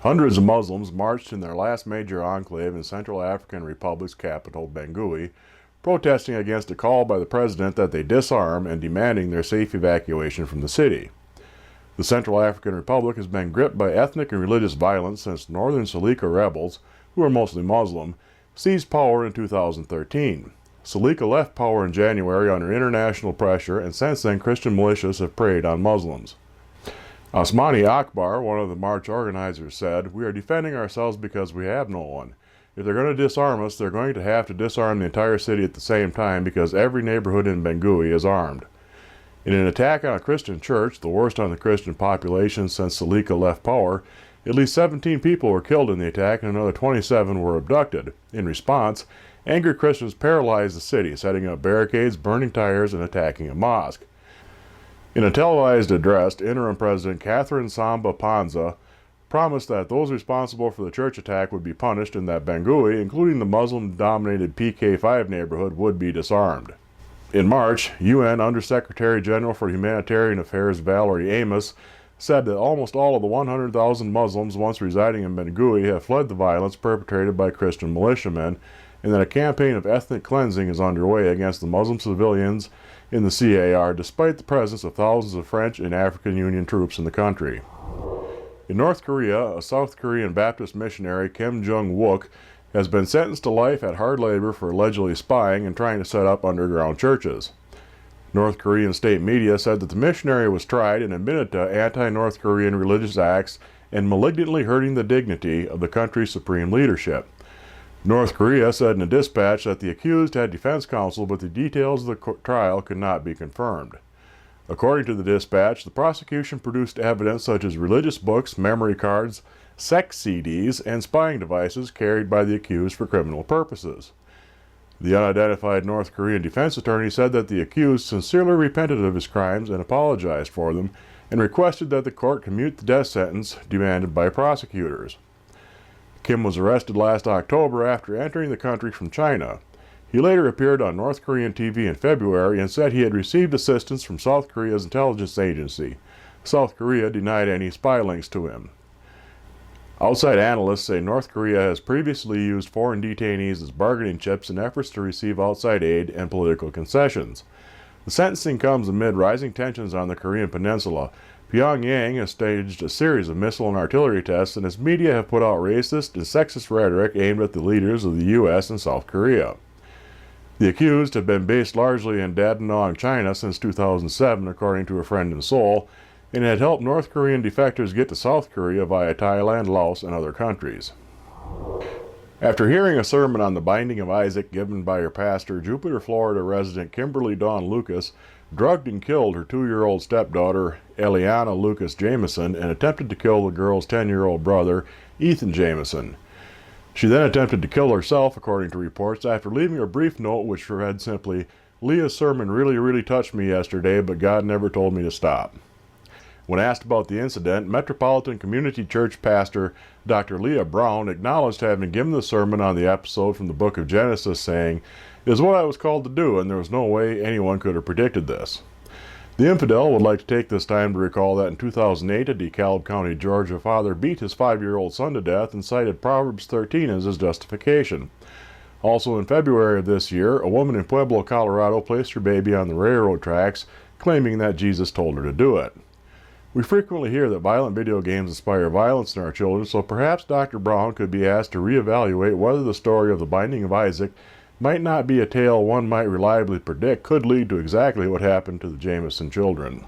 Hundreds of Muslims marched in their last major enclave in Central African Republic's capital, Bangui, protesting against a call by the president that they disarm and demanding their safe evacuation from the city. The Central African Republic has been gripped by ethnic and religious violence since northern Salika rebels, who are mostly Muslim, seized power in 2013. Salika left power in January under international pressure, and since then Christian militias have preyed on Muslims. Osmani Akbar, one of the march organizers, said, "We are defending ourselves because we have no one. If they're going to disarm us, they're going to have to disarm the entire city at the same time because every neighborhood in Bangui is armed." In an attack on a Christian church, the worst on the Christian population since Salika left power, at least 17 people were killed in the attack and another 27 were abducted. In response, angry Christians paralyzed the city, setting up barricades, burning tires, and attacking a mosque. In a televised address, interim President Catherine Samba Panza promised that those responsible for the church attack would be punished and that Bangui, including the Muslim-dominated PK5 neighborhood, would be disarmed. In March, UN Undersecretary General for Humanitarian Affairs Valerie Amos said that almost all of the 100,000 Muslims once residing in Bangui have fled the violence perpetrated by Christian militiamen, and that a campaign of ethnic cleansing is underway against the Muslim civilians in the CAR, despite the presence of thousands of French and African Union troops in the country. In North Korea, a South Korean Baptist missionary, Kim Jung-wook, has been sentenced to life at hard labor for allegedly spying and trying to set up underground churches. North Korean state media said that the missionary was tried and admitted to anti-North Korean religious acts and malignantly hurting the dignity of the country's supreme leadership. North Korea said in a dispatch that the accused had defense counsel, but the details of the trial could not be confirmed. According to the dispatch, the prosecution produced evidence such as religious books, memory cards, sex CDs, and spying devices carried by the accused for criminal purposes. The unidentified North Korean defense attorney said that the accused sincerely repented of his crimes and apologized for them, and requested that the court commute the death sentence demanded by prosecutors. Kim was arrested last October after entering the country from China. He later appeared on North Korean TV in February and said he had received assistance from South Korea's intelligence agency. South Korea denied any spy links to him. Outside analysts say North Korea has previously used foreign detainees as bargaining chips in efforts to receive outside aid and political concessions. The sentencing comes amid rising tensions on the Korean peninsula. Pyongyang has staged a series of missile and artillery tests, and its media have put out racist and sexist rhetoric aimed at the leaders of the U.S. and South Korea. The accused have been based largely in Dandenong, China since 2007, according to a friend in Seoul, and had helped North Korean defectors get to South Korea via Thailand, Laos, and other countries. After hearing a sermon on the binding of Isaac given by her pastor, Jupiter, Florida resident Kimberly Dawn Lucas drugged and killed her 2-year-old stepdaughter, Eliana Lucas Jameson, and attempted to kill the girl's 10-year-old brother, Ethan Jameson. She then attempted to kill herself, according to reports, after leaving a brief note which read simply, "Leah's sermon really touched me yesterday, but God never told me to stop." When asked about the incident, Metropolitan Community Church pastor Dr. Leah Brown acknowledged having given the sermon on the episode from the book of Genesis, saying, "It is what I was called to do, and there was no way anyone could have predicted this." The Infidel would like to take this time to recall that in 2008, a DeKalb County, Georgia father beat his 5-year-old son to death and cited Proverbs 13 as his justification. Also in February of this year, a woman in Pueblo, Colorado placed her baby on the railroad tracks, claiming that Jesus told her to do it. We frequently hear that violent video games inspire violence in our children, so perhaps Dr. Brown could be asked to reevaluate whether the story of the binding of Isaac might not be a tale one might reliably predict could lead to exactly what happened to the Jameson children.